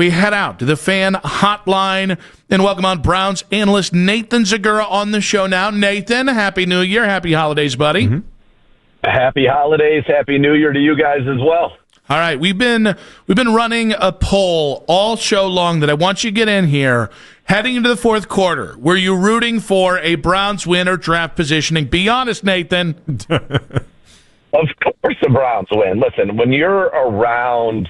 we head out to the fan hotline and welcome on Browns analyst Nathan Zegura on the show now. Nathan, Happy New Year. Happy holidays, buddy. Mm-hmm. Happy holidays. Happy New Year to you guys as well. All right, we've been running a poll all show long that I want you to get in here. Heading into the fourth quarter, were you rooting for a Browns win or draft positioning? Be honest, Nathan. Of course the Browns win. Listen, when you're around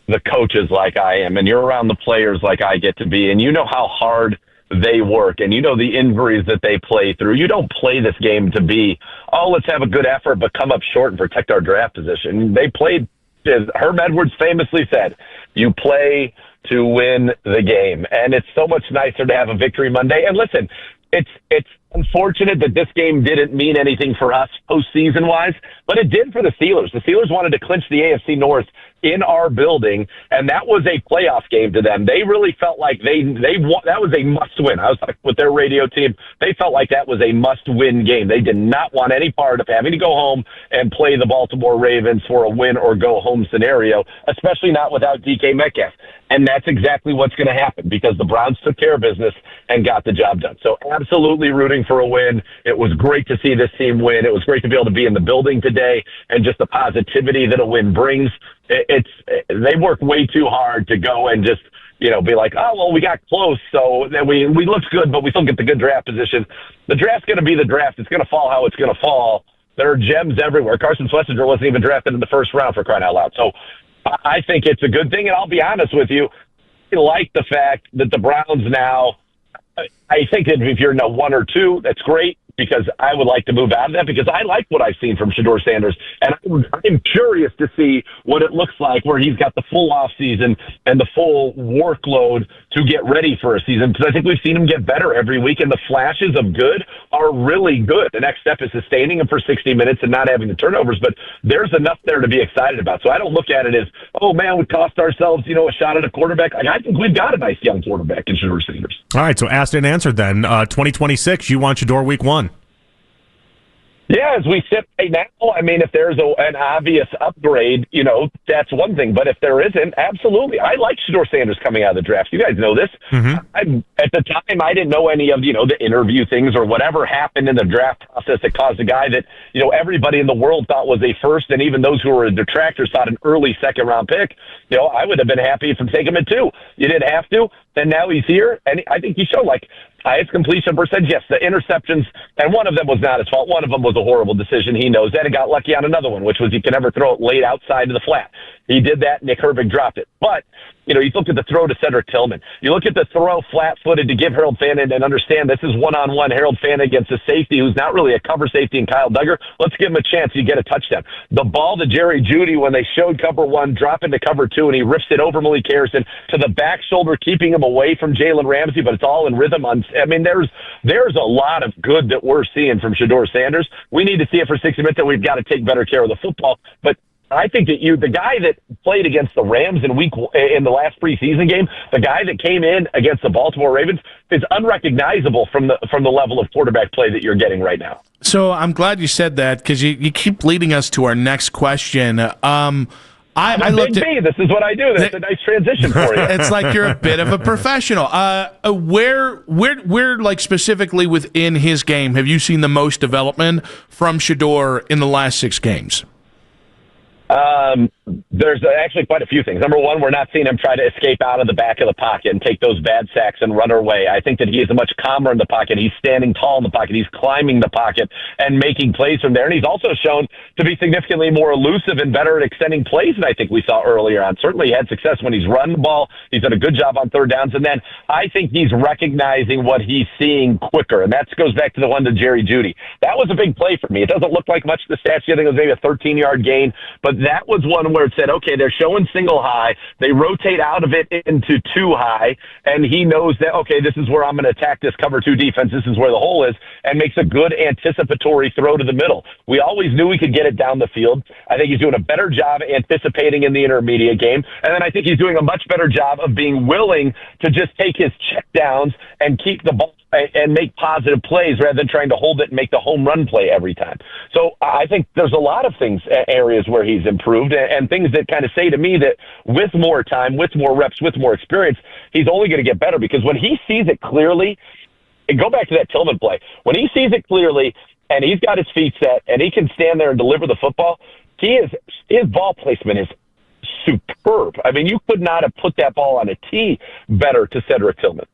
the coaches like I am, and you're around the players like I get to be, and you know how hard they work, and you know the injuries that they play through, you don't play this game to be, oh, let's have a good effort but come up short and protect our draft position. They played, as Herm Edwards famously said, you play to win the game. And it's so much nicer to have a victory Monday. And listen, it's unfortunate that this game didn't mean anything for us postseason-wise, but it did for the Steelers. The Steelers wanted to clinch the AFC North in our building, and that was a playoff game to them. They really felt like that was a must-win. I was with their radio team. They felt like that was a must-win game. They did not want any part of having to go home and play the Baltimore Ravens for a win-or-go-home scenario, especially not without DK Metcalf. And that's exactly what's going to happen because the Browns took care of business and got the job done. So absolutely rooting for a win. It was great to see this team win. It was great to be able to be in the building today and just the positivity that a win brings. They work way too hard to go and just, be like, oh, well, we got close, so then we looked good, but we still get the good draft position. The draft's going to be the draft. It's going to fall how it's going to fall. There are gems everywhere. Carson Schlesinger wasn't even drafted in the first round, for crying out loud. So I think it's a good thing, and I'll be honest with you, I like the fact that the Browns now, I think that if you're in 1 or 2, that's great, because I would like to move out of that because I like what I've seen from Shedeur Sanders. And I'm curious to see what it looks like where he's got the full off season and the full workload to get ready for a season. Because I think we've seen him get better every week, and the flashes of good are really good. The next step is sustaining him for 60 minutes and not having the turnovers, but there's enough there to be excited about. So I don't look at it as, oh, man, we cost ourselves, a shot at a quarterback. I think we've got a nice young quarterback in Shedeur Sanders. All right, so asked and answered then. 2026, you want Shedeur week 1. Yeah, as we sit right now, if there's an obvious upgrade, that's one thing. But if there isn't, absolutely. I like Shedeur Sanders coming out of the draft. You guys know this. Mm-hmm. At the time, I didn't know any of, the interview things or whatever happened in the draft process that caused a guy that, everybody in the world thought was a first, and even those who were detractors thought an early second-round pick. I would have been happy if I take him at 2. You didn't have to, and now he's here, and I think he showed, highest completion percentage. Yes, the interceptions, and one of them was not his fault. One of them was a horrible decision. He knows that. He got lucky on another one, which was he could never throw it late outside of the flat. He did that. Nick Herbig dropped it. But, you look at the throw to Cedric Tillman. You look at the throw flat-footed to give Harold Fannin and understand this is one-on-one Harold Fannin against a safety who's not really a cover safety in Kyle Duggar. Let's give him a chance to get a touchdown. The ball to Jerry Jeudy when they showed cover 1, drop into cover 2, and he rips it over Malik Harrison to the back shoulder, keeping him away from Jalen Ramsey, but it's all in rhythm. There's a lot of good that we're seeing from Shedeur Sanders. We need to see it for 60 minutes, and we've got to take better care of the football. But I think that the guy that played against the Rams in the last preseason game, the guy that came in against the Baltimore Ravens, is unrecognizable from the level of quarterback play that you're getting right now. So I'm glad you said that because you keep leading us to our next question. I looked at this is what I do. That's a nice transition for you. It's like you're a bit of a professional. Where specifically within his game have you seen the most development from Shedeur in the last 6 games? There's actually quite a few things. Number one, we're not seeing him try to escape out of the back of the pocket and take those bad sacks and run away. I think that he is much calmer in the pocket. He's standing tall in the pocket. He's climbing the pocket and making plays from there. And he's also shown to be significantly more elusive and better at extending plays than I think we saw earlier on. Certainly he had success when he's run the ball. He's done a good job on third downs. And then I think he's recognizing what he's seeing quicker. And that goes back to the one to Jerry Jeudy. That was a big play for me. It doesn't look like much to the stats. I think it was maybe a 13-yard gain. But that was one where it said, okay, they're showing single high. They rotate out of it into 2 high, and he knows that, okay, this is where I'm going to attack this cover 2 defense. This is where the hole is, and makes a good anticipatory throw to the middle. We always knew he could get it down the field. I think he's doing a better job anticipating in the intermediate game, and then I think he's doing a much better job of being willing to just take his check downs and keep the ball and make positive plays rather than trying to hold it and make the home run play every time. So I think there's a lot of things, areas where he's improved, and things that kind of say to me that with more time, with more reps, with more experience, he's only going to get better, because when he sees it clearly, and go back to that Tillman play, when he sees it clearly and he's got his feet set and he can stand there and deliver the football, his ball placement is superb. I mean, you could not have put that ball on a tee better to Cedric Tillman.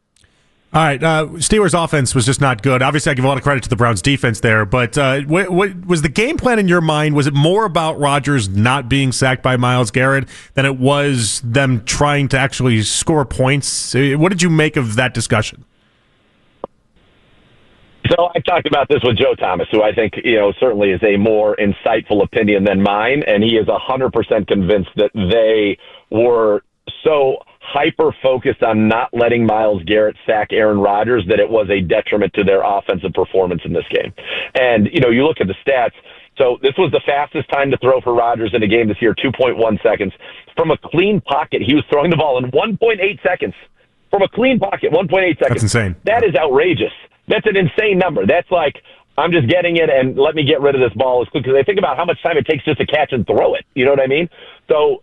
All right, Steelers' offense was just not good. Obviously, I give a lot of credit to the Browns' defense there, but what was the game plan in your mind? Was it more about Rodgers not being sacked by Myles Garrett than it was them trying to actually score points? What did you make of that discussion? So I talked about this with Joe Thomas, who I think, certainly is a more insightful opinion than mine, and he is 100% convinced that they were so hyper-focused on not letting Myles Garrett sack Aaron Rodgers that it was a detriment to their offensive performance in this game. And, you look at the stats. So this was the fastest time to throw for Rodgers in a game this year, 2.1 seconds. From a clean pocket, he was throwing the ball in 1.8 seconds. From a clean pocket, 1.8 seconds. That's insane. That is outrageous. That's an insane number. That's like, I'm just getting it and let me get rid of this ball as quick, because I think about how much time it takes just to catch and throw it. You know what I mean? So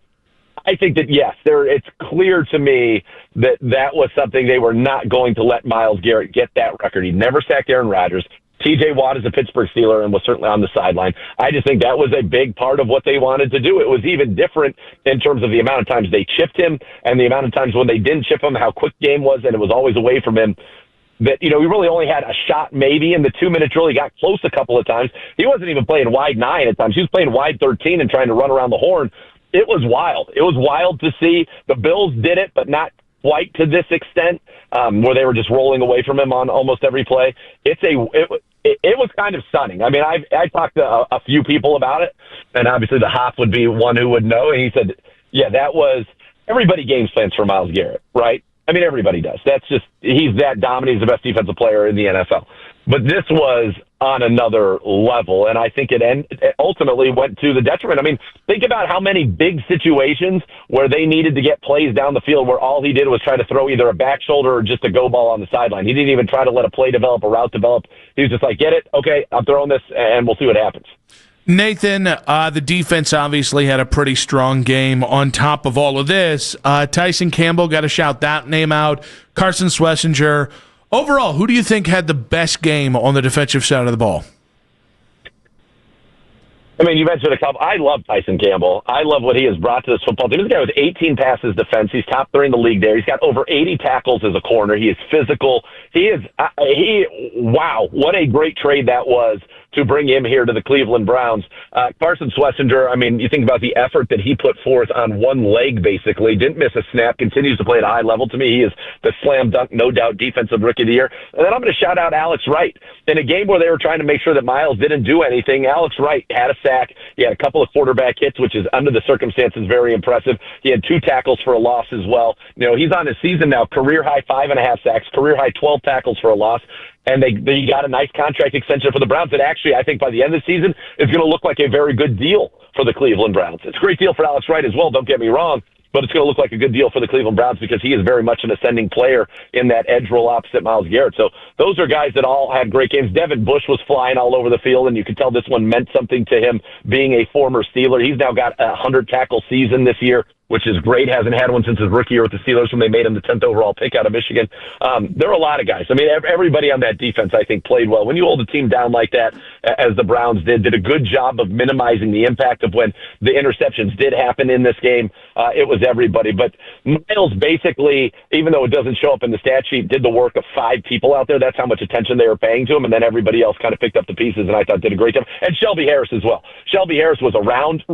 I think that, yes, it's clear to me that was something they were not going to let Myles Garrett get that record. He never sacked Aaron Rodgers. T.J. Watt is a Pittsburgh Steeler and was certainly on the sideline. I just think that was a big part of what they wanted to do. It was even different in terms of the amount of times they chipped him and the amount of times when they didn't chip him, how quick the game was, and it was always away from him. That, we really only had a shot maybe in the 2-minute drill. He got close a couple of times. He wasn't even playing wide 9 at times. He was playing wide 13 and trying to run around the horn. It was wild. It was wild to see. The Bills did it, but not quite to this extent, where they were just rolling away from him on almost every play. It was kind of stunning. I mean, I talked to a few people about it, and obviously the Hop would be one who would know, and he said, yeah, that was – everybody game plans for Myles Garrett, right? I mean, everybody does. That's just, he's that dominant. He's the best defensive player in the NFL. But this was on another level, and I think it ultimately went to the detriment. I mean, think about how many big situations where they needed to get plays down the field where all he did was try to throw either a back shoulder or just a go ball on the sideline. He didn't even try to let a play develop, a route develop. He was just like, get it? Okay, I'm throwing this, and we'll see what happens. Nathan, the defense obviously had a pretty strong game on top of all of this. Tyson Campbell, got to shout that name out. Carson Schlesinger. Overall, who do you think had the best game on the defensive side of the ball? I mean, you mentioned a couple. I love Tyson Campbell. I love what he has brought to this football team. This guy with 18 passes defense. He's top 3 in the league there. He's got over 80 tackles as a corner. He is physical. Wow, what a great trade that was to bring him here to the Cleveland Browns. Carson Schlesinger, I mean, you think about the effort that he put forth on one leg, basically. Didn't miss a snap, continues to play at a high level. To me, he is the slam dunk, no doubt, defensive rookie of the year. And then I'm going to shout out Alex Wright. In a game where they were trying to make sure that Myles didn't do anything, Alex Wright had a sack. He had a couple of quarterback hits, which is, under the circumstances, very impressive. He had 2 tackles for a loss as well. He's on his season now, career-high 5.5 sacks, career-high 12 tackles for a loss. And they got a nice contract extension for the Browns that actually, I think, by the end of the season is going to look like a very good deal for the Cleveland Browns. It's a great deal for Alex Wright as well, don't get me wrong, but it's going to look like a good deal for the Cleveland Browns because he is very much an ascending player in that edge role opposite Myles Garrett. So those are guys that all had great games. Devin Bush was flying all over the field, and you could tell this one meant something to him being a former Steeler. He's now got a 100-tackle season this year, which is great. Hasn't had one since his rookie year with the Steelers when they made him the 10th overall pick out of Michigan. There are a lot of guys. I mean, everybody on that defense, I think, played well. When you hold a team down like that, as the Browns did a good job of minimizing the impact of when the interceptions did happen in this game. It was everybody. But Myles basically, even though it doesn't show up in the stat sheet, did the work of 5 people out there. That's how much attention they were paying to him. And then everybody else kind of picked up the pieces, and I thought did a great job. And Shelby Harris as well. Shelby Harris was around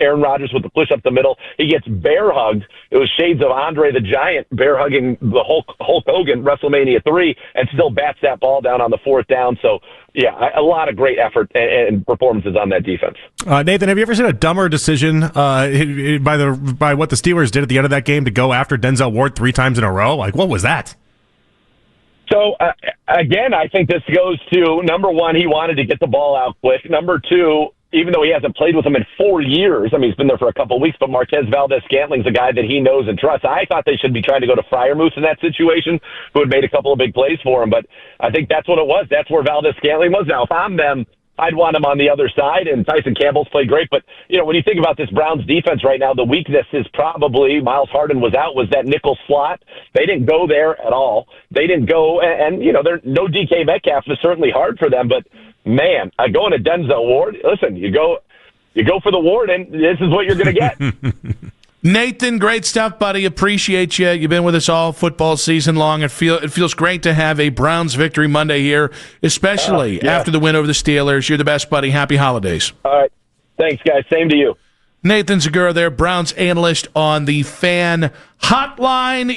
Aaron Rodgers with the push up the middle. He gets bear hugged. It was shades of Andre the Giant bear hugging the Hulk Hogan WrestleMania 3 and still bats that ball down on the 4th down. So yeah, a lot of great effort and performances on that defense. Nathan, have you ever seen a dumber decision by what the Steelers did at the end of that game to go after Denzel Ward 3 times in a row? Like, what was that? So, again, I think this goes to, number one, he wanted to get the ball out quick. Number 2, even though he hasn't played with him in 4 years, I mean, he's been there for a couple of weeks, but Marquez Valdez-Scantling's a guy that he knows and trusts. I thought they should be trying to go to Freiermuth in that situation, who had made a couple of big plays for him, but I think that's what it was. That's where Valdez-Scantling was. Now, if I'm them, I'd want him on the other side, and Tyson Campbell's played great. But, when you think about this Browns defense right now, the weakness is probably Miles Harden was out, was that nickel slot. They didn't go there at all. They didn't go, and no DK Metcalf is certainly hard for them. But, man, going to Denzel Ward, listen, you go for the Ward, and this is what you're going to get. Nathan, great stuff, buddy. Appreciate you. You've been with us all football season long. It feels great to have a Browns victory Monday here, especially after the win over the Steelers. You're the best, buddy. Happy holidays. All right. Thanks, guys. Same to you. Nathan Zegura there, Browns analyst on the Fan Hotline.